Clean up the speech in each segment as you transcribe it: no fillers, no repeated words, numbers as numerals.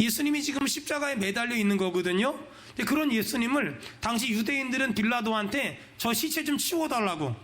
예수님이 지금 십자가에 매달려 있는 거거든요. 그런 예수님을 당시 유대인들은 빌라도한테 저 시체 좀 치워달라고,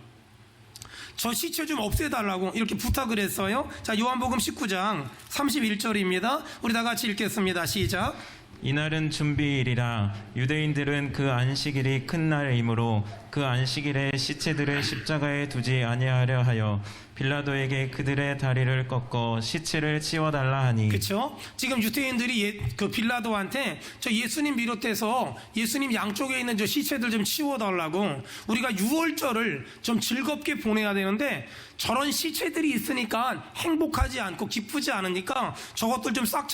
저 시체 좀 없애달라고 이렇게 부탁을 했어요. 자, 요한복음 19장 31절입니다. 우리 다 같이 읽겠습니다. 시작. 이날은 준비일이라 유대인들은 그 안식일이 큰 날이므로 그 안식일에 시체들을 십자가에 두지 아니하려 하여 빌라도에게 그들의 다리를 꺾어 시체를 치워달라 하니. 그렇죠? 지금 유대인들이 그 빌라도한테 저 예수님 비롯해서 예수님 양쪽에 있는 저 시체들 좀 치워달라고, 우리가 유월절을 좀 즐겁게 보내야 되는데 저런 시체들이 있으니까 행복하지 않고 기쁘지 않으니까 저것들 좀 싹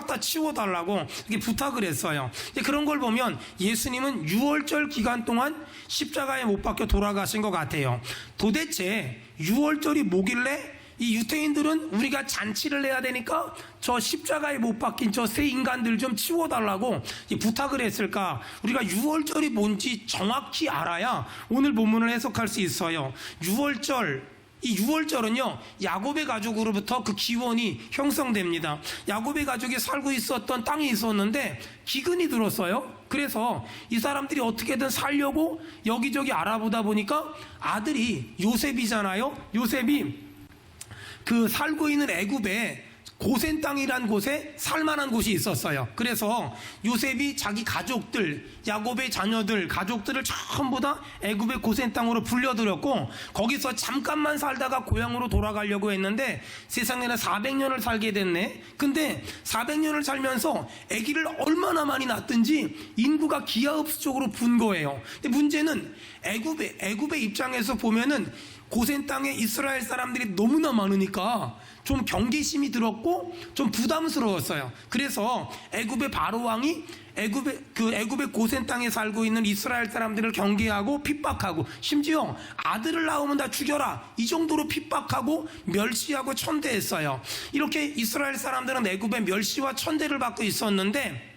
다 치워달라고 이렇게 부탁을 했어요. 그런 걸 보면 예수님은 유월절 기간 동안 십자가에 못 박혀 돌아가신 것 같아요. 도대체 유월절이 뭐길래 이 유대인들은 우리가 잔치를 해야 되니까 저 십자가에 못 박힌 저 새 인간들 좀 치워달라고 부탁을 했을까? 우리가 유월절이 뭔지 정확히 알아야 오늘 본문을 해석할 수 있어요. 이 유월절은요, 야곱의 가족으로부터 그 기원이 형성됩니다. 야곱의 가족이 살고 있었던 땅이 있었는데 기근이 들었어요. 그래서 이 사람들이 어떻게든 살려고 여기저기 알아보다 보니까 아들이 요셉이잖아요. 요셉이 그 살고 있는 애굽에 고센 땅이란 곳에 살만한 곳이 있었어요. 그래서 요셉이 자기 가족들, 야곱의 자녀들, 가족들을 전부 다 애굽의 고센 땅으로 불려들였고 거기서 잠깐만 살다가 고향으로 돌아가려고 했는데 세상에는 400년을 살게 됐네. 근데 400년을 살면서 아기를 얼마나 많이 낳았든지 인구가 기하급수 쪽으로 분 거예요. 근데 문제는 애굽의 입장에서 보면은 고센 땅에 이스라엘 사람들이 너무나 많으니까 좀 경계심이 들었고 좀 부담스러웠어요. 그래서 애굽의 바로 왕이 애굽의 고센 땅에 살고 있는 이스라엘 사람들을 경계하고 핍박하고 심지어 아들을 낳으면 다 죽여라, 이 정도로 핍박하고 멸시하고 천대했어요. 이렇게 이스라엘 사람들은 애굽의 멸시와 천대를 받고 있었는데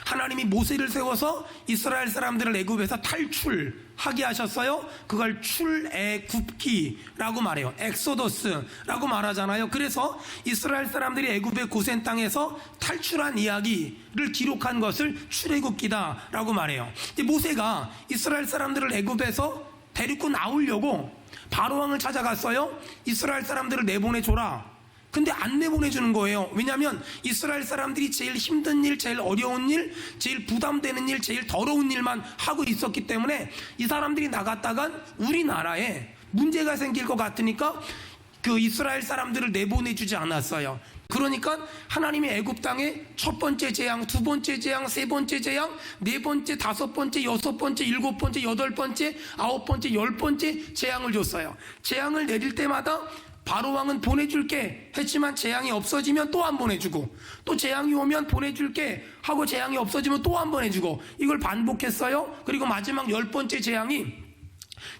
하나님이 모세를 세워서 이스라엘 사람들을 애굽에서 탈출하게 하셨어요. 그걸 출애굽기라고 말해요. 엑소더스라고 말하잖아요. 그래서 이스라엘 사람들이 애굽의 고센 땅에서 탈출한 이야기를 기록한 것을 출애굽기다라고 말해요. 모세가 이스라엘 사람들을 애굽에서 데리고 나오려고 바로왕을 찾아갔어요. 이스라엘 사람들을 내보내줘라. 근데 안 내보내주는 거예요. 왜냐하면 이스라엘 사람들이 제일 힘든 일, 제일 어려운 일, 제일 부담되는 일, 제일 더러운 일만 하고 있었기 때문에 이 사람들이 나갔다간 우리나라에 문제가 생길 것 같으니까 그 이스라엘 사람들을 내보내주지 않았어요. 그러니까 하나님이 애굽 땅에 첫 번째 재앙, 두 번째 재앙, 세 번째 재앙, 네 번째, 다섯 번째, 여섯 번째, 일곱 번째, 여덟 번째, 아홉 번째, 열 번째 재앙을 줬어요. 재앙을 내릴 때마다 바로왕은 보내줄게 했지만 재앙이 없어지면 또 한 번 해주고, 또 재앙이 오면 보내줄게 하고 재앙이 없어지면 또 한 번 해주고, 이걸 반복했어요. 그리고 마지막 열 번째 재앙이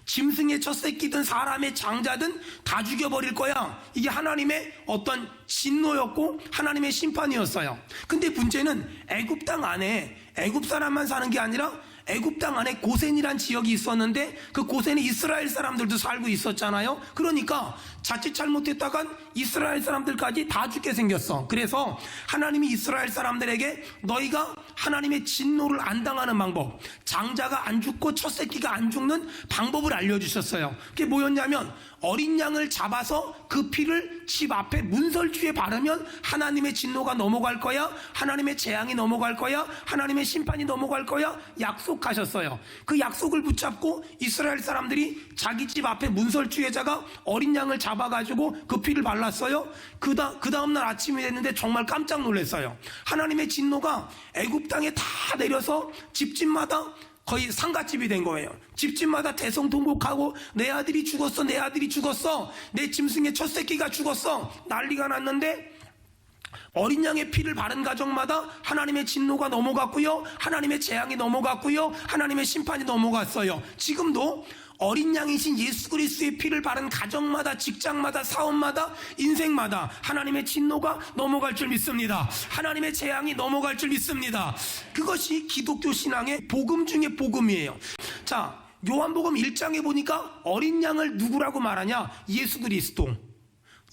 짐승의 첫 새끼든 사람의 장자든 다 죽여버릴 거야. 이게 하나님의 어떤 진노였고 하나님의 심판이었어요. 근데 문제는 애굽 땅 안에 애굽 사람만 사는 게 아니라 애굽 땅 안에 고센이란 지역이 있었는데 그 고센에 이스라엘 사람들도 살고 있었잖아요. 그러니까 자칫 잘못했다간 이스라엘 사람들까지 다 죽게 생겼어. 그래서 하나님이 이스라엘 사람들에게 너희가 하나님의 진노를 안 당하는 방법, 장자가 안 죽고 첫 새끼가 안 죽는 방법을 알려주셨어요. 그게 뭐였냐면 어린 양을 잡아서 그 피를 집 앞에 문설주에 바르면 하나님의 진노가 넘어갈 거야, 하나님의 재앙이 넘어갈 거야, 하나님의 심판이 넘어갈 거야 약속하셨어요. 그 약속을 붙잡고 이스라엘 사람들이 자기 집 앞에 문설주에다가 어린 양을 잡아가지고 그 피를 발랐어요. 그 다음날 아침이 됐는데 정말 깜짝 놀랐어요. 하나님의 진노가 애굽 땅에 다 내려서 집집마다 거의 상갓집이 된 거예요. 집집마다 대성통곡하고 내 아들이 죽었어, 내 아들이 죽었어, 내 짐승의 첫 새끼가 죽었어, 난리가 났는데 어린 양의 피를 바른 가정마다 하나님의 진노가 넘어갔고요, 하나님의 재앙이 넘어갔고요, 하나님의 심판이 넘어갔어요. 지금도 어린 양이신 예수 그리스도의 피를 바른 가정마다, 직장마다, 사업마다, 인생마다 하나님의 진노가 넘어갈 줄 믿습니다. 하나님의 재앙이 넘어갈 줄 믿습니다. 그것이 기독교 신앙의 복음 중에 복음이에요. 자, 요한복음 1장에 보니까 어린 양을 누구라고 말하냐? 예수 그리스도.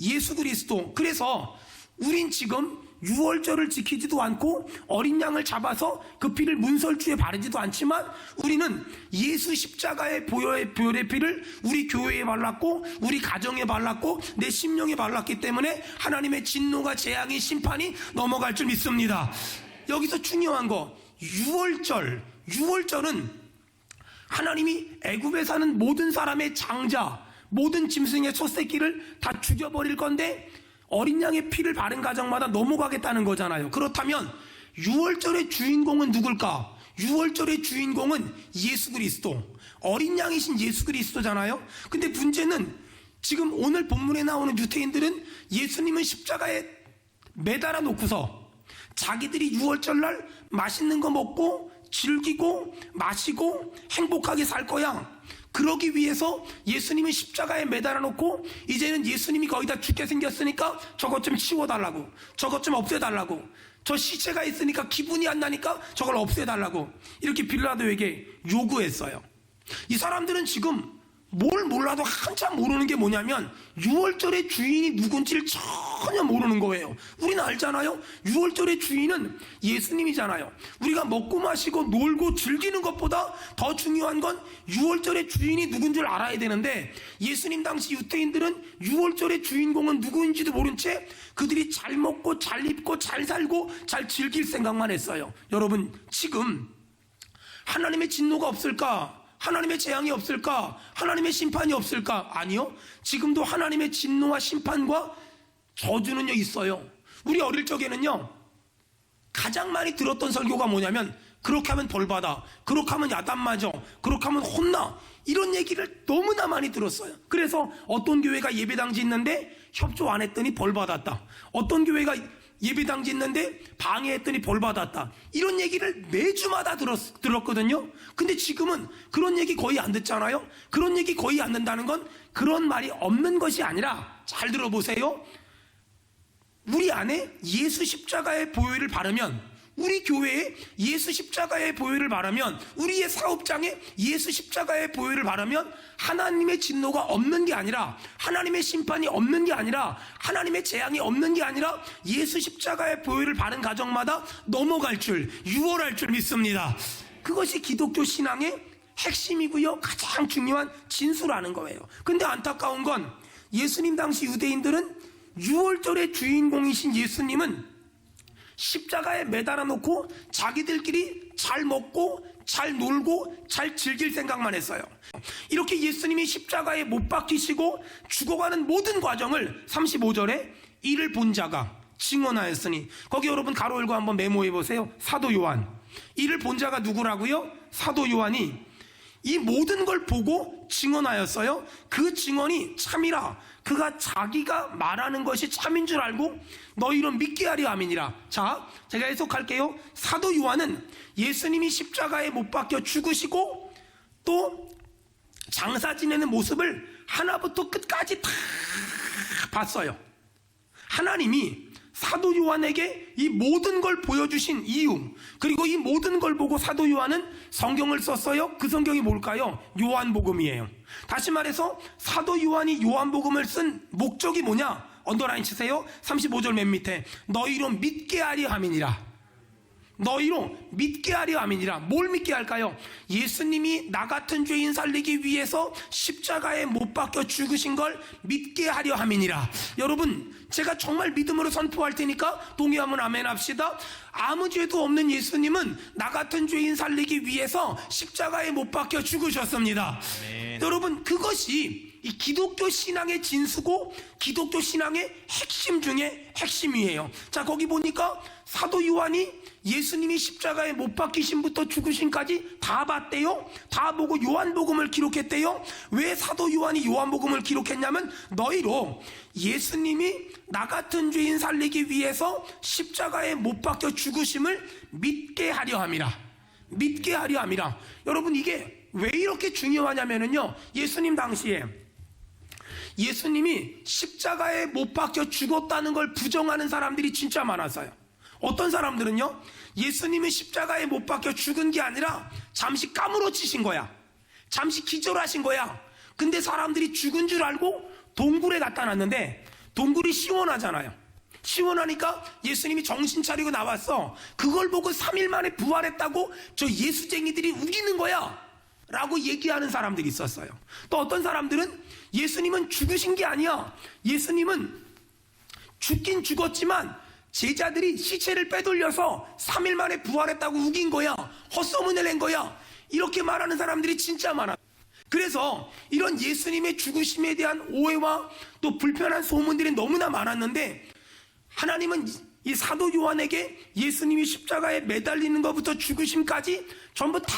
예수 그리스도. 그래서 우린 지금 유월절을 지키지도 않고 어린 양을 잡아서 그 피를 문설주에 바르지도 않지만 우리는 예수 십자가의 보혈의 피를 우리 교회에 발랐고 우리 가정에 발랐고 내 심령에 발랐기 때문에 하나님의 진노가 재앙이 심판이 넘어갈 줄 믿습니다. 여기서 중요한 거 유월절은 하나님이 애굽에 사는 모든 사람의 장자, 모든 짐승의 첫 새끼를 다 죽여버릴 건데 어린 양의 피를 바른 가정마다 넘어가겠다는 거잖아요. 그렇다면 유월절의 주인공은 누굴까? 유월절의 주인공은 예수 그리스도, 어린 양이신 예수 그리스도잖아요. 근데 문제는 지금 오늘 본문에 나오는 유대인들은 예수님은 십자가에 매달아 놓고서 자기들이 유월절날 맛있는 거 먹고 즐기고 마시고 행복하게 살 거야. 그러기 위해서 예수님은 십자가에 매달아 놓고 이제는 예수님이 거의 다 죽게 생겼으니까 저것 좀 치워달라고, 저것 좀 없애달라고, 저 시체가 있으니까 기분이 안 나니까 저걸 없애달라고 이렇게 빌라도에게 요구했어요. 이 사람들은 지금 뭘 몰라도 한참 모르는 게 뭐냐면 유월절의 주인이 누군지를 전혀 모르는 거예요. 우리는 알잖아요. 유월절의 주인은 예수님이잖아요. 우리가 먹고 마시고 놀고 즐기는 것보다 더 중요한 건 유월절의 주인이 누군 줄 알아야 되는데 예수님 당시 유대인들은 유월절의 주인공은 누구인지도 모른 채 그들이 잘 먹고 잘 입고 잘 살고 잘 즐길 생각만 했어요. 여러분, 지금 하나님의 진노가 없을까? 하나님의 재앙이 없을까? 하나님의 심판이 없을까? 아니요. 지금도 하나님의 진노와 심판과 저주는요 있어요. 우리 어릴 적에는요 가장 많이 들었던 설교가 뭐냐면 그렇게 하면 벌받아, 그렇게 하면 야단 맞아, 그렇게 하면 혼나, 이런 얘기를 너무나 많이 들었어요. 그래서 어떤 교회가 예배당 짓는데 협조 안 했더니 벌받았다, 어떤 교회가 예배당 짓는데 방해했더니 벌받았다, 이런 얘기를 매주마다 들었거든요. 근데 지금은 그런 얘기 거의 안 듣잖아요. 그런 얘기 거의 안 듣는다는 건 그런 말이 없는 것이 아니라, 잘 들어보세요, 우리 안에 예수 십자가의 보혈을 바르면, 우리 교회에 예수 십자가의 보혈을 바르면, 우리의 사업장에 예수 십자가의 보혈을 바르면 하나님의 진노가 없는 게 아니라, 하나님의 심판이 없는 게 아니라, 하나님의 재앙이 없는 게 아니라 예수 십자가의 보혈을 바른 가정마다 넘어갈 줄, 유월할 줄 믿습니다. 그것이 기독교 신앙의 핵심이고요, 가장 중요한 진수라는 거예요. 근데 안타까운 건 예수님 당시 유대인들은 유월절의 주인공이신 예수님은 십자가에 매달아 놓고 자기들끼리 잘 먹고 잘 놀고 잘 즐길 생각만 했어요. 이렇게 예수님이 십자가에 못 박히시고 죽어가는 모든 과정을 35절에 이를 본 자가 증언하였으니, 거기 여러분 가로 열고 한번 메모해 보세요. 사도 요한, 이를 본 자가 누구라고요? 사도 요한이 이 모든 걸 보고 증언하였어요. 그 증언이 참이라, 그가 자기가 말하는 것이 참인 줄 알고 너희로 믿게 하려 함이니라. 자, 제가 해석할게요. 사도 요한은 예수님이 십자가에 못 박혀 죽으시고 또 장사 지내는 모습을 하나부터 끝까지 다 봤어요. 하나님이 사도 요한에게 이 모든 걸 보여주신 이유, 그리고 이 모든 걸 보고 사도 요한은 성경을 썼어요. 그 성경이 뭘까요? 요한복음이에요. 다시 말해서 사도 요한이 요한복음을 쓴 목적이 뭐냐? 언더라인 치세요. 35절 맨 밑에 너희로 믿게 하려 함이니라. 너희로 믿게 하려 함이니라. 뭘 믿게 할까요? 예수님이 나 같은 죄인 살리기 위해서 십자가에 못 박혀 죽으신 걸 믿게 하려 함이니라. 여러분, 제가 정말 믿음으로 선포할 테니까 동의하면 아멘 합시다. 아무 죄도 없는 예수님은 나 같은 죄인 살리기 위해서 십자가에 못 박혀 죽으셨습니다. 아멘. 여러분, 그것이 이 기독교 신앙의 진수고 기독교 신앙의 핵심 중에 핵심이에요. 자, 거기 보니까 사도 요한이 예수님이 십자가에 못 박히심부터 죽으심까지 다 봤대요. 다 보고 요한복음을 기록했대요. 왜 사도 요한이 요한복음을 기록했냐면 너희로 예수님이 나 같은 죄인 살리기 위해서 십자가에 못 박혀 죽으심을 믿게 하려 함이라. 믿게 하려 함이라. 여러분, 이게 왜 이렇게 중요하냐면요, 예수님 당시에 예수님이 십자가에 못 박혀 죽었다는 걸 부정하는 사람들이 진짜 많았어요. 어떤 사람들은요, 예수님이 십자가에 못 박혀 죽은 게 아니라 잠시 까무러치신 거야, 잠시 기절하신 거야. 근데 사람들이 죽은 줄 알고 동굴에 갖다 놨는데 동굴이 시원하잖아요. 시원하니까 예수님이 정신 차리고 나왔어. 그걸 보고 3일 만에 부활했다고 저 예수쟁이들이 우기는 거야 라고 얘기하는 사람들이 있었어요. 또 어떤 사람들은 예수님은 죽으신 게 아니야, 예수님은 죽긴 죽었지만 제자들이 시체를 빼돌려서 3일 만에 부활했다고 우긴 거야, 헛소문을 낸 거야, 이렇게 말하는 사람들이 진짜 많아. 그래서 이런 예수님의 죽으심에 대한 오해와 또 불편한 소문들이 너무나 많았는데, 하나님은 이 사도 요한에게 예수님이 십자가에 매달리는 것부터 죽으심까지 전부 다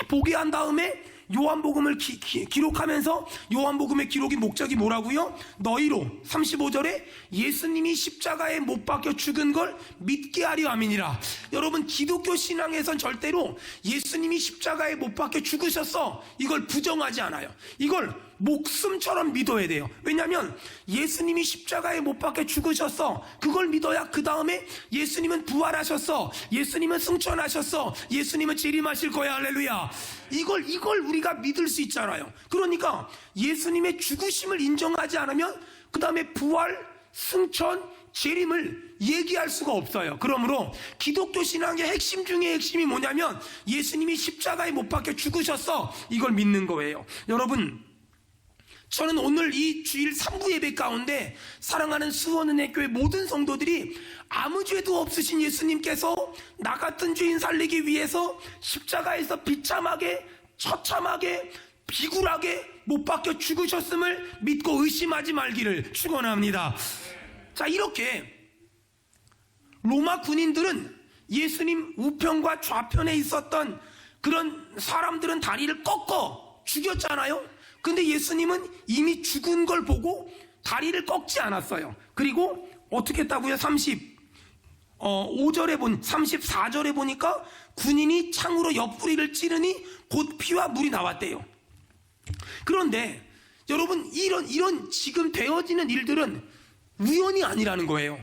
보게 한 다음에 요한복음을 기록하면서, 요한복음의 기록이 목적이 뭐라고요? 너희로 35절에 예수님이 십자가에 못 박혀 죽은 걸 믿게 하려 함이니라. 여러분, 기독교 신앙에선 절대로 예수님이 십자가에 못 박혀 죽으셨어 이걸 부정하지 않아요. 이걸 목숨처럼 믿어야 돼요. 왜냐하면 예수님이 십자가에 못 박혀 죽으셨어, 그걸 믿어야 그 다음에 예수님은 부활하셨어, 예수님은 승천하셨어, 예수님은 재림하실 거야, 할렐루야. 이걸 우리가 믿을 수 있잖아요. 그러니까 예수님의 죽으심을 인정하지 않으면 그 다음에 부활, 승천, 재림을 얘기할 수가 없어요. 그러므로 기독교 신앙의 핵심 중에 핵심이 뭐냐면 예수님이 십자가에 못 박혀 죽으셨어, 이걸 믿는 거예요. 여러분, 저는 오늘 이 주일 3부 예배 가운데 사랑하는 수원은혜교회 모든 성도들이 아무 죄도 없으신 예수님께서 나 같은 죄인 살리기 위해서 십자가에서 비참하게, 처참하게, 비굴하게 못 박혀 죽으셨음을 믿고 의심하지 말기를 축원합니다. 자, 이렇게 로마 군인들은 예수님 우편과 좌편에 있었던 그런 사람들은 다리를 꺾어 죽였잖아요. 근데 예수님은 이미 죽은 걸 보고 다리를 꺾지 않았어요. 그리고 어떻게 했다고요? 34절에 보니까 군인이 창으로 옆구리를 찌르니 곧 피와 물이 나왔대요. 그런데 여러분, 이런 지금 되어지는 일들은 우연이 아니라는 거예요.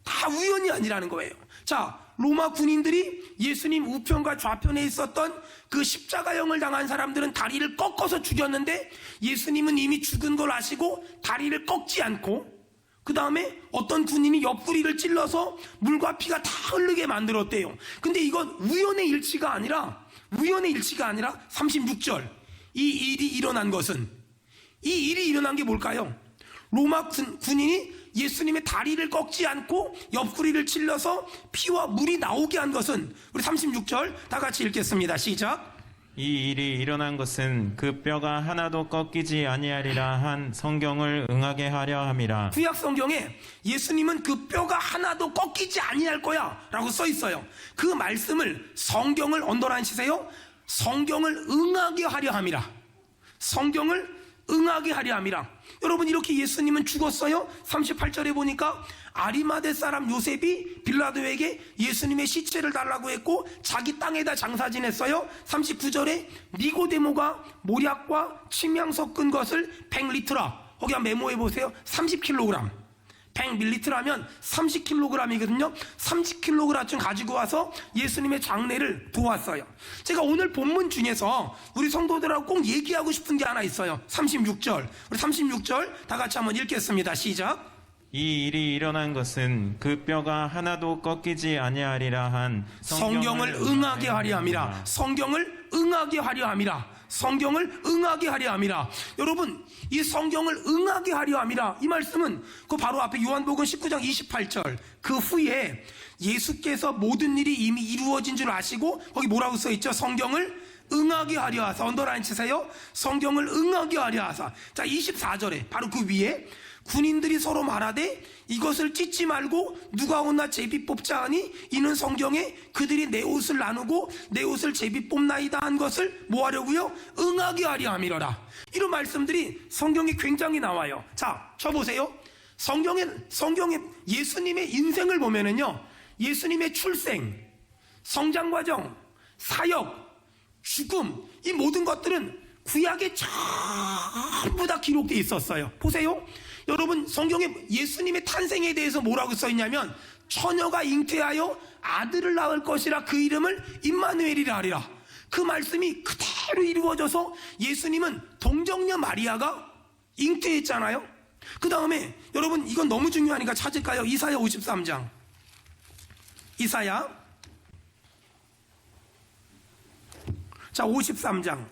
다 우연이 아니라는 거예요. 자, 로마 군인들이 예수님 우편과 좌편에 있었던 그 십자가형을 당한 사람들은 다리를 꺾어서 죽였는데, 예수님은 이미 죽은 걸 아시고 다리를 꺾지 않고, 그 다음에 어떤 군인이 옆구리를 찔러서 물과 피가 다 흐르게 만들었대요. 근데 이건 우연의 일치가 아니라 36절, 이 일이 일어난 게 뭘까요? 로마 군인이 예수님의 다리를 꺾지 않고 옆구리를 찔러서 피와 물이 나오게 한 것은, 우리 36절 다 같이 읽겠습니다. 시작. 이 일이 일어난 것은 그 뼈가 하나도 꺾이지 아니하리라 한 성경을 응하게 하려 함이라. 구약 성경에 예수님은 그 뼈가 하나도 꺾이지 아니할 거야 라고 써 있어요. 그 말씀을, 성경을 언더라인 치세요. 성경을 응하게 하려 함이라. 성경을 응하게 하려 함이라. 여러분, 이렇게 예수님은 죽었어요. 38절에 보니까 아리마대 사람 요셉이 빌라도에게 예수님의 시체를 달라고 했고 자기 땅에다 장사 지냈어요. 39절에 니고데모가 모략과 침향 섞은 것을 100리트라, 거기 한번 메모해 보세요. 30kg, 100ml라면 30kg이거든요. 30kg쯤 가지고 와서 예수님의 장례를 도왔어요. 제가 오늘 본문 중에서 우리 성도들하고 꼭 얘기하고 싶은 게 하나 있어요. 36절, 우리 36절 다 같이 한번 읽겠습니다. 시작. 이 일이 일어난 것은 그 뼈가 하나도 꺾이지 아니하리라 한 성경을 응하게 하려 함이라. 성경을 응하게 하려 함이라. 성경을 응하게 하려 함이라. 여러분, 이 성경을 응하게 하려 함이라, 이 말씀은 그 바로 앞에 요한복음 19장 28절, 그 후에 예수께서 모든 일이 이미 이루어진 줄 아시고, 거기 뭐라고 써있죠? 성경을 응하게 하려 하사. 언더라인 치세요. 성경을 응하게 하려 하사. 자, 24절에 바로 그 위에 군인들이 서로 말하되 이것을 찢지 말고 누가 오나 제비 뽑자 하니 이는 성경에 그들이 내 옷을 나누고 내 옷을 제비 뽑나이다 한 것을 뭐 하려고요? 응하게 하려 함이러라. 이런 말씀들이 성경에 굉장히 나와요. 자, 쳐보세요. 성경에 예수님의 인생을 보면은요, 예수님의 출생, 성장 과정, 사역, 죽음, 이 모든 것들은 구약에 전부 다 기록되어 있었어요. 보세요. 여러분, 성경에 예수님의 탄생에 대해서 뭐라고 써있냐면 처녀가 잉태하여 아들을 낳을 것이라 그 이름을 임마누엘이라 하리라. 그 말씀이 그대로 이루어져서 예수님은 동정녀 마리아가 잉태했잖아요. 그 다음에 여러분 이건 너무 중요하니까 찾을까요? 이사야 53장. 이사야 자 53장.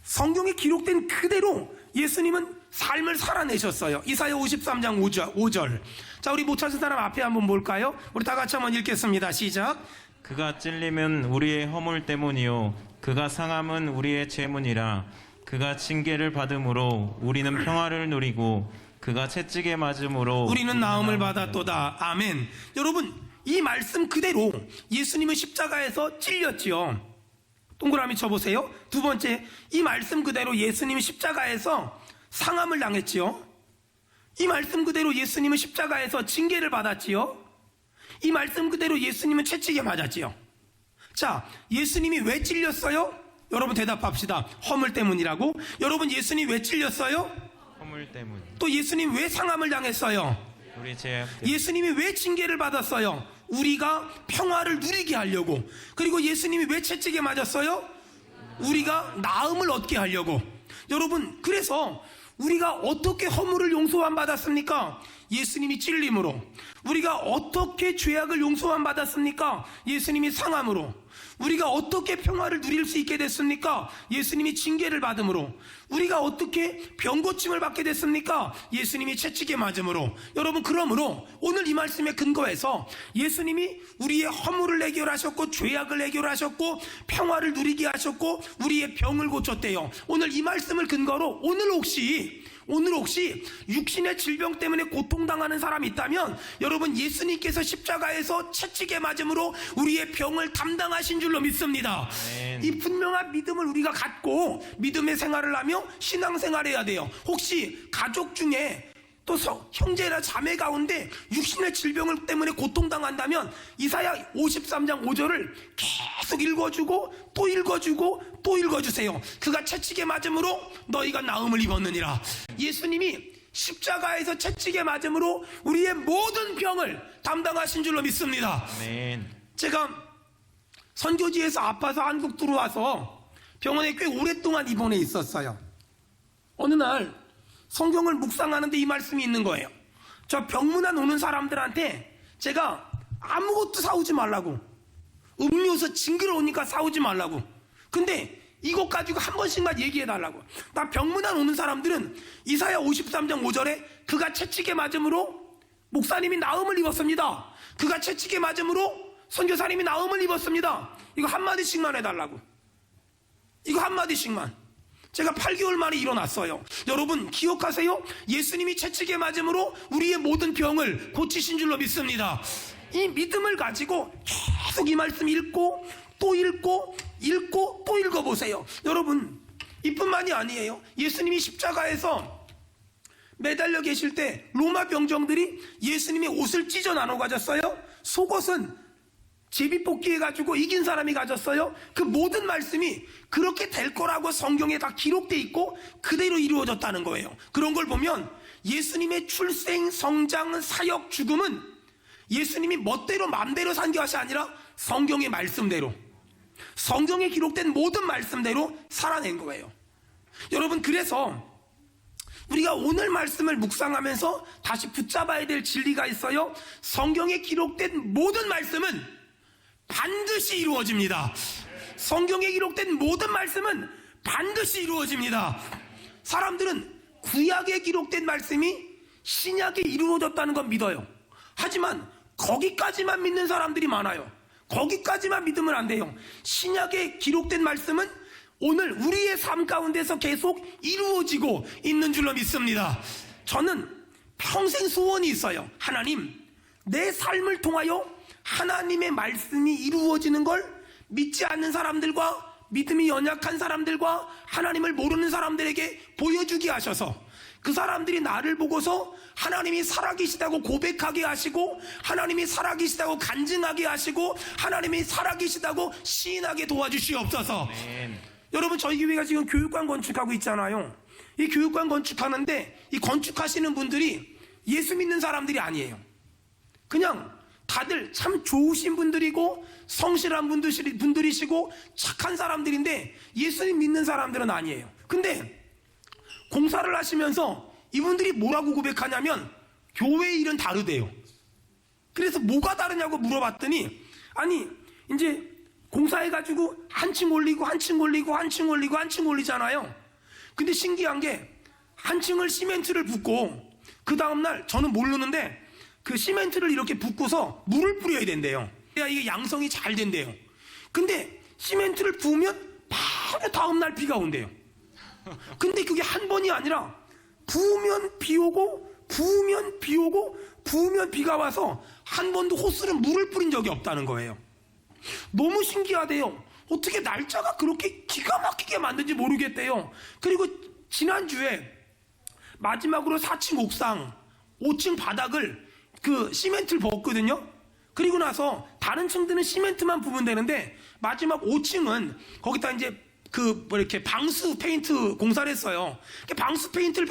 성경에 기록된 그대로 예수님은 삶을 살아내셨어요. 이사야 53장 5절. 자, 우리 못 찾은 사람 앞에 한번 볼까요? 우리 다 같이 한번 읽겠습니다. 시작. 그가 찔림은 우리의 허물 때문이요 그가 상함은 우리의 죄문이라. 그가 징계를 받음으로 우리는 평화를 누리고 그가 채찍에 맞음으로 우리는 나음을 받았도다. 아멘. 여러분 이 말씀 그대로 예수님은 십자가에서 찔렸지요. 동그라미 쳐보세요. 두 번째, 이 말씀 그대로 예수님은 십자가에서 상함을 당했지요. 이 말씀 그대로 예수님은 십자가에서 징계를 받았지요. 이 말씀 그대로 예수님은 채찍에 맞았지요. 자, 예수님이 왜 찔렸어요? 여러분 대답합시다. 허물 때문이라고? 여러분 예수님 왜 찔렸어요? 허물 때문. 또 예수님 왜 상함을 당했어요? 우리 죄악 예수님이 왜 징계를 받았어요? 우리가 평화를 누리게 하려고. 그리고 예수님이 왜 채찍에 맞았어요? 우리가 나음을 얻게 하려고. 여러분 그래서 우리가 어떻게 허물을 용서함 받았습니까? 예수님이 찔림으로. 우리가 어떻게 죄악을 용서함 받았습니까? 예수님이 상함으로. 우리가 어떻게 평화를 누릴 수 있게 됐습니까? 예수님이 징계를 받음으로. 우리가 어떻게 병고침을 받게 됐습니까? 예수님이 채찍에 맞음으로. 여러분 그러므로 오늘 이 말씀에 근거해서 예수님이 우리의 허물을 해결하셨고 죄악을 해결하셨고 평화를 누리게 하셨고 우리의 병을 고쳤대요. 오늘 이 말씀을 근거로 오늘 혹시 육신의 질병 때문에 고통당하는 사람이 있다면 여러분 예수님께서 십자가에서 채찍에 맞음으로 우리의 병을 담당하신 줄로 믿습니다. 아멘. 이 분명한 믿음을 우리가 갖고 믿음의 생활을 하며 신앙생활을 해야 돼요. 혹시 가족 중에 또 형제나 자매 가운데 육신의 질병을 때문에 고통당한다면 이사야 53장 5절을 계속 읽어주고 또 읽어주고 또 읽어주세요. 그가 채찍에 맞음으로 너희가 나음을 입었느니라. 예수님이 십자가에서 채찍에 맞음으로 우리의 모든 병을 담당하신 줄로 믿습니다. 아멘. 제가 선교지에서 아파서 한국 들어와서 병원에 꽤 오랫동안 입원해 있었어요. 어느 날 성경을 묵상하는데 이 말씀이 있는 거예요. 저 병문안 오는 사람들한테 제가 아무것도 사오지 말라고, 음료수 징그러우니까 사오지 말라고. 근데 이것 가지고 한 번씩만 얘기해 달라고. 나 병문안 오는 사람들은 이사야 53장 5절에 그가 채찍에 맞음으로 목사님이 나음을 입었습니다. 그가 채찍에 맞음으로 선교사님이 나음을 입었습니다. 이거 한마디씩만 해달라고. 이거 한마디씩만. 제가 8개월 만에 일어났어요. 여러분 기억하세요? 예수님이 채찍에 맞음으로 우리의 모든 병을 고치신 줄로 믿습니다. 이 믿음을 가지고 계속 이 말씀 읽고 또 읽고 또 읽어보세요. 여러분 이뿐만이 아니에요. 예수님이 십자가에서 매달려 계실 때 로마 병정들이 예수님의 옷을 찢어 나눠 가졌어요. 속옷은 제비뽑기 해가지고 이긴 사람이 가졌어요. 그 모든 말씀이 그렇게 될 거라고 성경에 다 기록돼 있고 그대로 이루어졌다는 거예요. 그런 걸 보면 예수님의 출생, 성장, 사역, 죽음은 예수님이 멋대로 맘대로 산 것이 아니라 성경의 말씀대로, 성경에 기록된 모든 말씀대로 살아낸 거예요. 여러분 그래서 우리가 오늘 말씀을 묵상하면서 다시 붙잡아야 될 진리가 있어요. 성경에 기록된 모든 말씀은 반드시 이루어집니다. 성경에 기록된 모든 말씀은 반드시 이루어집니다. 사람들은 구약에 기록된 말씀이 신약에 이루어졌다는 건 믿어요. 하지만 거기까지만 믿는 사람들이 많아요. 거기까지만 믿으면 안 돼요. 신약에 기록된 말씀은 오늘 우리의 삶 가운데서 계속 이루어지고 있는 줄로 믿습니다. 저는 평생 소원이 있어요. 하나님, 내 삶을 통하여 하나님의 말씀이 이루어지는 걸 믿지 않는 사람들과 믿음이 연약한 사람들과 하나님을 모르는 사람들에게 보여주게 하셔서 그 사람들이 나를 보고서 하나님이 살아계시다고 고백하게 하시고 하나님이 살아계시다고 간증하게 하시고 하나님이 살아계시다고 시인하게 도와주시옵소서. 아멘. 여러분 저희 교회가 지금 교육관 건축하고 있잖아요. 이 교육관 건축하는데 이 건축하시는 분들이 예수 믿는 사람들이 아니에요. 그냥 다들 참 좋으신 분들이고 성실한 분들이시고 착한 사람들인데 예수님 믿는 사람들은 아니에요. 근데 공사를 하시면서 이분들이 뭐라고 고백하냐면 교회 일은 다르대요. 그래서 뭐가 다르냐고 물어봤더니, 아니 이제 공사해가지고 한 층 올리고 한 층 올리고 한 층 올리고 한 층 올리잖아요. 근데 신기한 게 한 층을 시멘트를 붓고 그 다음날, 저는 모르는데 그 시멘트를 이렇게 붓고서 물을 뿌려야 된대요. 그래야 이게 양성이 잘 된대요. 근데 시멘트를 부으면 바로 다음날 비가 온대요. 근데 그게 한 번이 아니라 부으면 비 오고 부으면 비 오고 부으면 비가 와서 한 번도 호스는 물을 뿌린 적이 없다는 거예요. 너무 신기하대요. 어떻게 날짜가 그렇게 기가 막히게 만든지 모르겠대요. 그리고 지난주에 마지막으로 4층 옥상 5층 바닥을 그 시멘트를 부었거든요. 그리고 나서 다른 층들은 시멘트만 부으면 되는데 마지막 5층은 거기다 이제 그 뭐 이렇게 방수 페인트 공사를 했어요. 방수 페인트를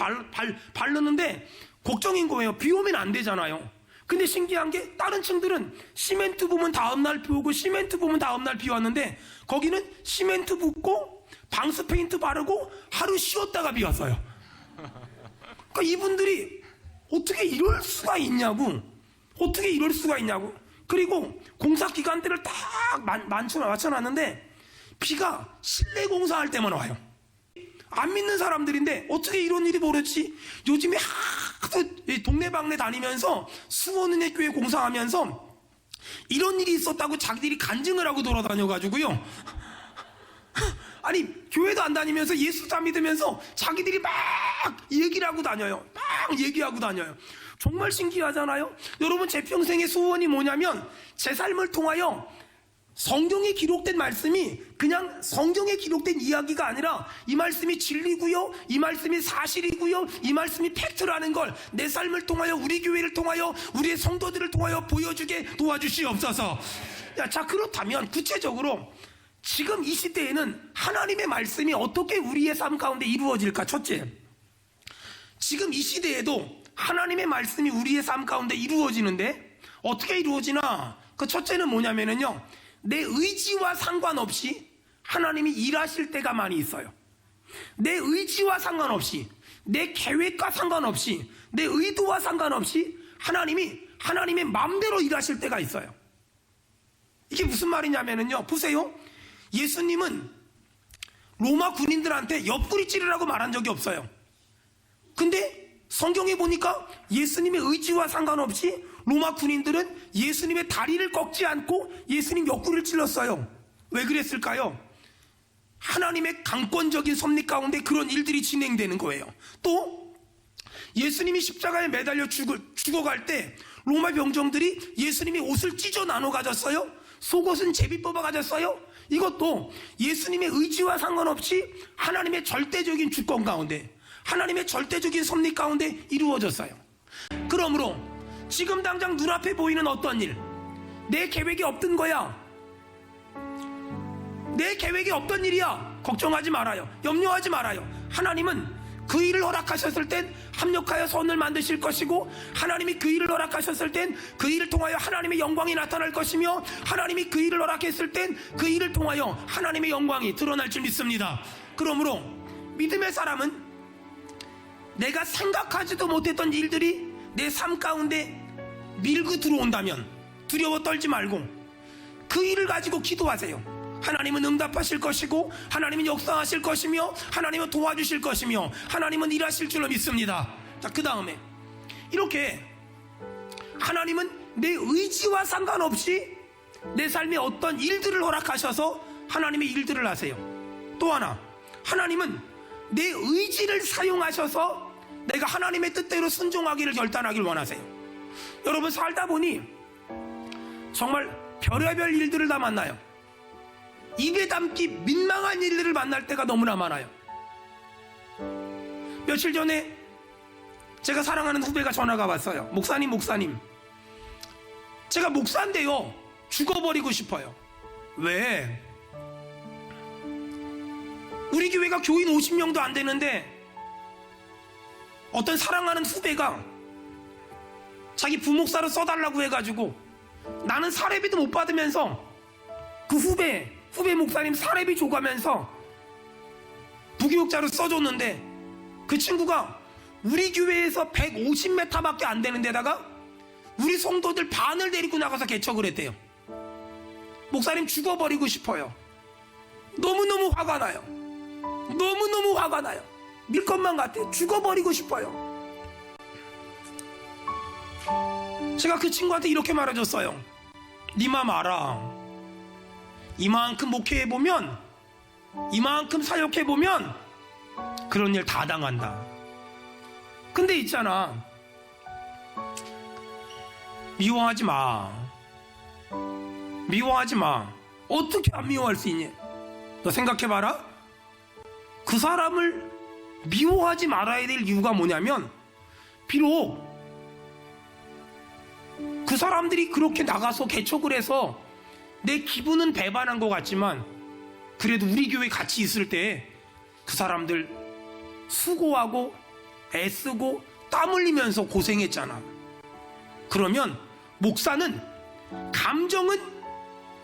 바르는데 걱정인 거예요. 비 오면 안 되잖아요. 근데 신기한 게 다른 층들은 시멘트 부으면 다음날 비 오고 시멘트 부으면 다음날 비 왔는데 거기는 시멘트 붓고 방수 페인트 바르고 하루 쉬었다가 비 왔어요. 그러니까 이분들이 어떻게 이럴 수가 있냐고. 어떻게 이럴 수가 있냐고. 그리고 공사 기간대를 딱 맞춰놨는데 비가 실내 공사할 때만 와요. 안 믿는 사람들인데 어떻게 이런 일이 벌어지지? 요즘에 하도 동네방네 다니면서 수원은혜교회 공사하면서 이런 일이 있었다고 자기들이 간증을 하고 돌아다녀가지고요. 아니 교회도 안 다니면서 예수 다 믿으면서 자기들이 막 얘기를 하고 다녀요. 막 얘기하고 다녀요. 정말 신기하잖아요. 여러분, 제 평생의 소원이 뭐냐면 제 삶을 통하여 성경에 기록된 말씀이 그냥 성경에 기록된 이야기가 아니라 이 말씀이 진리고요, 이 말씀이 사실이고요, 이 말씀이 팩트라는 걸 내 삶을 통하여, 우리 교회를 통하여, 우리의 성도들을 통하여 보여주게 도와주시옵소서. 자, 그렇다면 구체적으로 지금 이 시대에는 하나님의 말씀이 어떻게 우리의 삶 가운데 이루어질까? 첫째, 지금 이 시대에도 하나님의 말씀이 우리의 삶 가운데 이루어지는데 어떻게 이루어지나? 그 첫째는 뭐냐면요, 내 의지와 상관없이 하나님이 일하실 때가 많이 있어요. 내 의지와 상관없이, 내 계획과 상관없이, 내 의도와 상관없이 하나님의 마음대로 일하실 때가 있어요. 이게 무슨 말이냐면요, 보세요. 예수님은 로마 군인들한테 옆구리 찌르라고 말한 적이 없어요. 근데 성경에 보니까 예수님의 의지와 상관없이 로마 군인들은 예수님의 다리를 꺾지 않고 예수님 옆구리를 찔렀어요. 왜 그랬을까요? 하나님의 강권적인 섭리 가운데 그런 일들이 진행되는 거예요. 또 예수님이 십자가에 매달려 죽어갈 때 로마 병정들이 예수님의 옷을 찢어 나눠 가졌어요. 속옷은 제비 뽑아 가졌어요. 이것도 예수님의 의지와 상관없이 하나님의 절대적인 주권 가운데, 하나님의 절대적인 섭리 가운데 이루어졌어요. 그러므로 지금 당장 눈앞에 보이는 어떤 일, 내 계획이 없던 거야, 내 계획이 없던 일이야, 걱정하지 말아요. 염려하지 말아요. 하나님은 그 일을 허락하셨을 땐 합력하여 선을 만드실 것이고, 하나님이 그 일을 허락하셨을 땐 그 일을 통하여 하나님의 영광이 나타날 것이며, 하나님이 그 일을 허락했을 땐 그 일을 통하여 하나님의 영광이 드러날 줄 믿습니다. 그러므로 믿음의 사람은 내가 생각하지도 못했던 일들이 내 삶 가운데 밀고 들어온다면 두려워 떨지 말고 그 일을 가지고 기도하세요. 하나님은 응답하실 것이고, 하나님은 역사하실 것이며, 하나님은 도와주실 것이며, 하나님은 일하실 줄로 믿습니다. 자, 그 다음에 이렇게 하나님은 내 의지와 상관없이 내 삶에 어떤 일들을 허락하셔서 하나님의 일들을 하세요. 또 하나, 하나님은 내 의지를 사용하셔서 내가 하나님의 뜻대로 순종하기를 결단하기를 원하세요. 여러분, 살다 보니 정말 별의별 일들을 다 만나요. 입에 담기 민망한 일들을 만날 때가 너무나 많아요. 며칠 전에 제가 사랑하는 후배가 전화가 왔어요. 목사님, 제가 목사인데요, 죽어버리고 싶어요. 왜? 우리 교회가 교인 50명도 안 되는데 어떤 사랑하는 후배가 자기 부목사로 써달라고 해가지고 나는 사례비도 못 받으면서 그 후배 목사님 사례비 줘가면서 부교육자로 써줬는데 그 친구가 우리 교회에서 150m밖에 안 되는 데다가 우리 성도들 반을 데리고 나가서 개척을 했대요. 목사님 죽어버리고 싶어요. 너무너무 화가 나요. 너무너무 화가 나요. 밀 것만 같아요. 죽어버리고 싶어요. 제가 그 친구한테 이렇게 말해줬어요. 네 맘 알아. 이만큼 목회해보면, 이만큼 사역해보면 그런 일 다 당한다. 근데 있잖아, 미워하지 마. 미워하지 마. 어떻게 안 미워할 수 있니? 너 생각해봐라. 그 사람을 미워하지 말아야 될 이유가 뭐냐면, 비록 그 사람들이 그렇게 나가서 개척을 해서 내 기분은 배반한 것 같지만, 그래도 우리 교회 같이 있을 때 그 사람들 수고하고 애쓰고 땀 흘리면서 고생했잖아. 그러면 목사는 감정은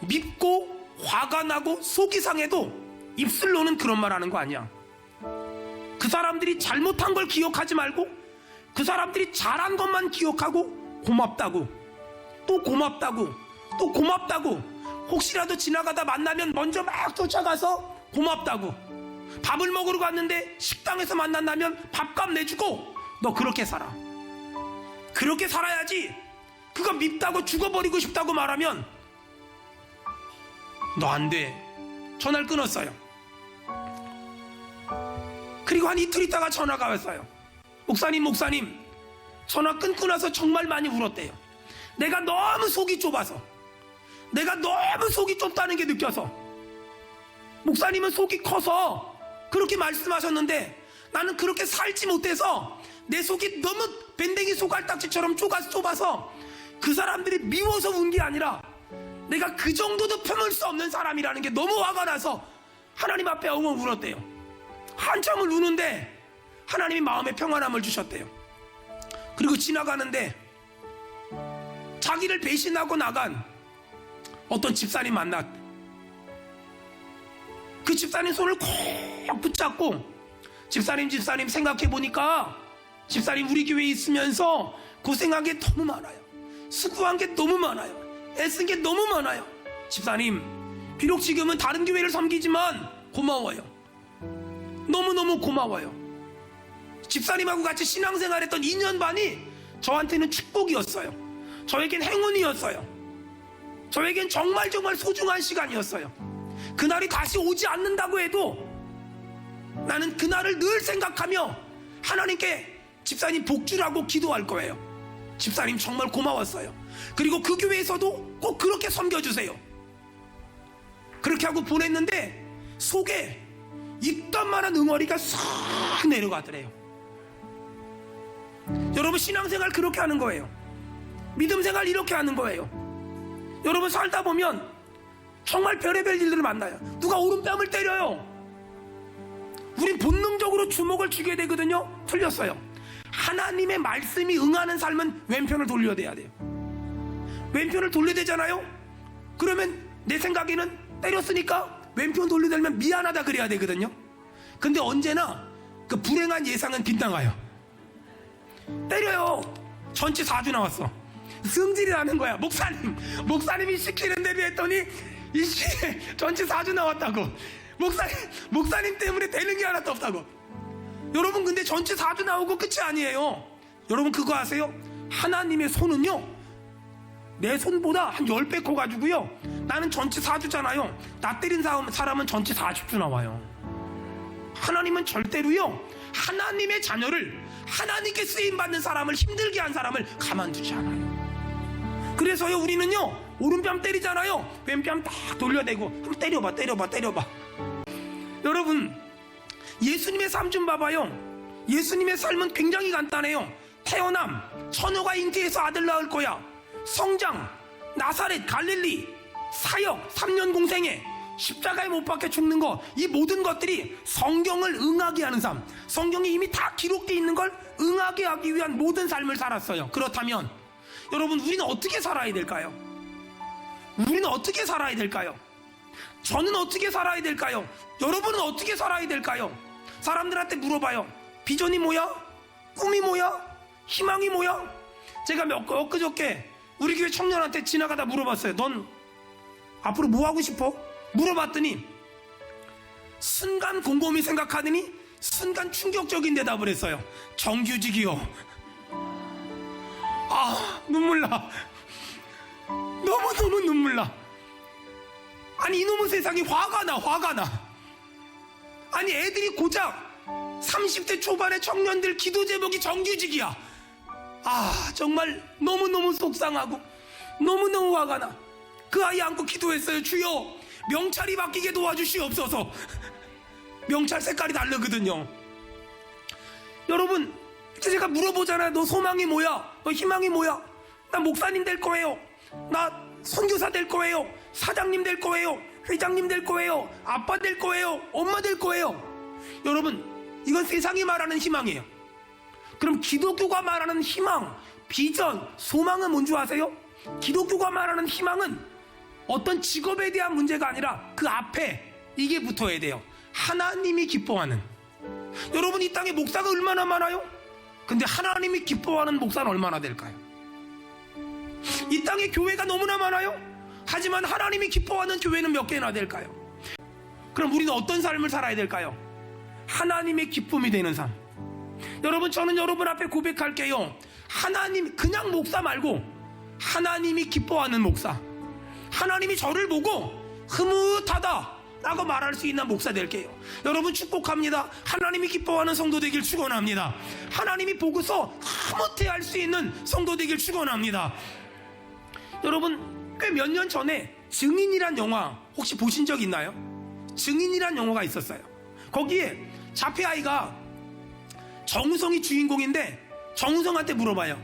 밉고 화가 나고 속이 상해도 입술로는 그런 말 하는 거 아니야. 그 사람들이 잘못한 걸 기억하지 말고 그 사람들이 잘한 것만 기억하고 고맙다고, 또 고맙다고, 또 고맙다고, 혹시라도 지나가다 만나면 먼저 막 쫓아가서 고맙다고, 밥을 먹으러 갔는데 식당에서 만난다면 밥값 내주고, 너 그렇게 살아. 그렇게 살아야지. 그거 밉다고 죽어버리고 싶다고 말하면 너 안 돼. 전화를 끊었어요. 그리고 한 이틀 있다가 전화가 왔어요. 목사님 전화 끊고 나서 정말 많이 울었대요. 내가 너무 속이 좁아서, 내가 너무 속이 좁다는 게 느껴서. 목사님은 속이 커서 그렇게 말씀하셨는데 나는 그렇게 살지 못해서 내 속이 너무 밴댕이 소갈딱지처럼 좁아서 그 사람들이 미워서 운 게 아니라 내가 그 정도도 품을 수 없는 사람이라는 게 너무 화가 나서 하나님 앞에 엉엉 울었대요. 한참을 우는데 하나님이 마음에 평안함을 주셨대요. 그리고 지나가는데 자기를 배신하고 나간 어떤 집사님 만났대. 그 집사님 손을 콕 붙잡고, 집사님 생각해보니까 집사님 우리 교회에 있으면서 고생한 게 너무 많아요. 수고한 게 너무 많아요. 애쓴 게 너무 많아요. 집사님, 비록 지금은 다른 교회를 섬기지만 고마워요. 너무너무 고마워요. 집사님하고 같이 신앙생활했던 2년 반이 저한테는 축복이었어요. 저에겐 행운이었어요. 저에겐 정말 소중한 시간이었어요. 그날이 다시 오지 않는다고 해도 나는 그날을 늘 생각하며 하나님께 집사님 복주라고 기도할 거예요. 집사님 정말 고마웠어요. 그리고 그 교회에서도 꼭 그렇게 섬겨주세요. 그렇게 하고 보냈는데 속에 입단만한 응어리가 싹 내려가더래요. 여러분, 신앙생활 그렇게 하는 거예요. 믿음생활 이렇게 하는 거예요. 여러분, 살다 보면 정말 별의별 일들을 만나요. 누가 오른뺨을 때려요. 우린 본능적으로 주먹을 쥐게 되거든요. 틀렸어요. 하나님의 말씀이 응하는 삶은 왼편을 돌려야 돼요. 왼편을 돌려대잖아요. 그러면 내 생각에는 때렸으니까 왼편 돌려대면 미안하다 그래야 되거든요. 근데 언제나 그 불행한 예상은 빗나가요. 때려요. 전치 4주 나왔어. 승질이 나는 거야. 목사님이 시키는 대로 했더니 전치 4주 나왔다고. 목사님 때문에 되는 게 하나도 없다고. 여러분, 근데 전치 4주 나오고 끝이 아니에요. 여러분, 그거 아세요? 하나님의 손은요, 내 손보다 한 10배 커가지고요, 나는 전치 4주잖아요. 나 때린 사람은 전치 40주 나와요. 하나님은 절대로요, 하나님의 자녀를, 하나님께 쓰임받는 사람을, 힘들게 한 사람을 가만두지 않아요. 그래서요, 우리는요, 오른뺨 때리잖아요. 왼뺨 딱 돌려대고 한번 때려봐. 여러분, 예수님의 삶 좀 봐봐요. 예수님의 삶은 굉장히 간단해요. 태어남, 처녀가 잉태해서 아들 낳을 거야. 성장, 나사렛, 갈릴리, 사역, 3년 공생애, 십자가에 못 박혀 죽는 거, 이 모든 것들이 성경을 응하게 하는 삶, 성경이 이미 다 기록되어 있는 걸 응하게 하기 위한 모든 삶을 살았어요. 그렇다면 여러분, 우리는 어떻게 살아야 될까요? 우리는 어떻게 살아야 될까요? 저는 어떻게 살아야 될까요? 여러분은 어떻게 살아야 될까요? 사람들한테 물어봐요. 비전이 뭐야? 꿈이 뭐야? 희망이 뭐야? 제가 엊그저께 우리 교회 청년한테 지나가다 물어봤어요. 넌 앞으로 뭐 하고 싶어? 물어봤더니 순간 곰곰이 생각하더니 순간 충격적인 대답을 했어요. 정규직이요. 아, 눈물 나. 너무너무 눈물 나. 아니, 이놈의 세상이 화가 나. 아니, 애들이 고작 30대 초반의 청년들 기도 제목이 정규직이야. 아, 정말 너무너무 속상하고 너무너무 화가 나. 그 아이 안고 기도했어요. 주여, 명찰이 바뀌게 도와주시옵소서. 명찰 색깔이 다르거든요. 여러분, 제가 물어보잖아요. 너 소망이 뭐야? 너 희망이 뭐야? 나 목사님 될 거예요. 나 선교사 될 거예요. 사장님 될 거예요. 회장님 될 거예요. 아빠 될 거예요. 엄마 될 거예요. 여러분, 이건 세상이 말하는 희망이에요. 그럼 기독교가 말하는 희망, 비전, 소망은 뭔지 아세요? 기독교가 말하는 희망은 어떤 직업에 대한 문제가 아니라 그 앞에 이게 붙어야 돼요. 하나님이 기뻐하는. 여러분, 이 땅에 목사가 얼마나 많아요? 근데 하나님이 기뻐하는 목사는 얼마나 될까요? 이 땅에 교회가 너무나 많아요? 하지만 하나님이 기뻐하는 교회는 몇 개나 될까요? 그럼 우리는 어떤 삶을 살아야 될까요? 하나님의 기쁨이 되는 삶. 여러분, 저는 여러분 앞에 고백할게요. 하나님, 그냥 목사 말고 하나님이 기뻐하는 목사, 하나님이 저를 보고 흐뭇하다 라고 말할 수 있는 목사 될게요. 여러분, 축복합니다. 하나님이 기뻐하는 성도 되길 축원합니다. 하나님이 보고서 흐뭇해할 수 있는 성도 되길 축원합니다. 여러분, 꽤 몇 년 전에 증인이란 영화 혹시 보신 적 있나요? 증인이란 영화가 있었어요. 거기에 자폐 아이가 정우성이 주인공인데 정우성한테 물어봐요.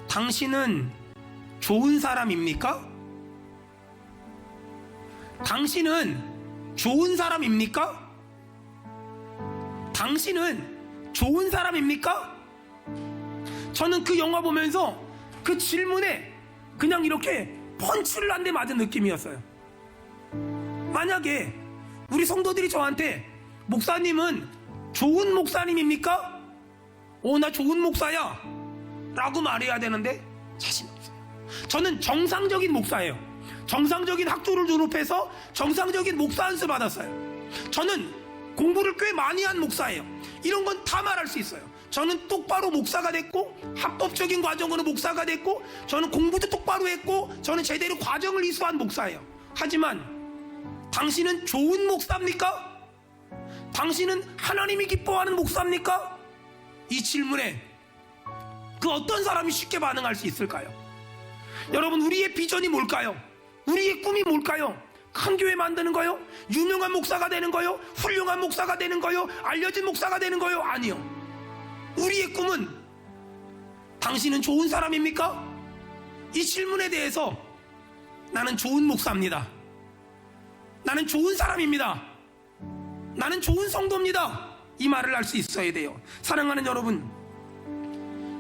당신은 좋은 사람입니까? 당신은 좋은 사람입니까? 당신은 좋은 사람입니까? 저는 그 영화 보면서 그 질문에 그냥 이렇게 펀치를 한 대 맞은 느낌이었어요. 만약에 우리 성도들이 저한테 목사님은 좋은 목사님입니까? 나 좋은 목사야 라고 말해야 되는데 자신 없어요. 저는 정상적인 목사예요. 정상적인 학교를 졸업해서 정상적인 목사 안수 받았어요. 저는 공부를 꽤 많이 한 목사예요. 이런 건 다 말할 수 있어요. 저는 똑바로 목사가 됐고 합법적인 과정으로 목사가 됐고 저는 공부도 똑바로 했고 저는 제대로 과정을 이수한 목사예요. 하지만 당신은 좋은 목사입니까? 당신은 하나님이 기뻐하는 목사입니까? 이 질문에 그 어떤 사람이 쉽게 반응할 수 있을까요? 여러분, 우리의 비전이 뭘까요? 우리의 꿈이 뭘까요? 큰 교회 만드는 거요? 유명한 목사가 되는 거요? 훌륭한 목사가 되는 거요? 알려진 목사가 되는 거요? 아니요. 우리의 꿈은 당신은 좋은 사람입니까? 이 질문에 대해서 나는 좋은 목사입니다. 나는 좋은 사람입니다. 나는 좋은 성도입니다. 이 말을 할 수 있어야 돼요. 사랑하는 여러분,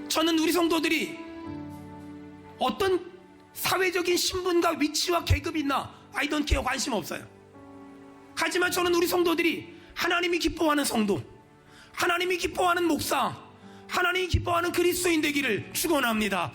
저는 우리 성도들이 어떤 사회적인 신분과 위치와 계급이 있나 I don't care, 관심 없어요. 하지만 저는 우리 성도들이 하나님이 기뻐하는 성도, 하나님이 기뻐하는 목사, 하나님이 기뻐하는 그리스도인 되기를 축원합니다.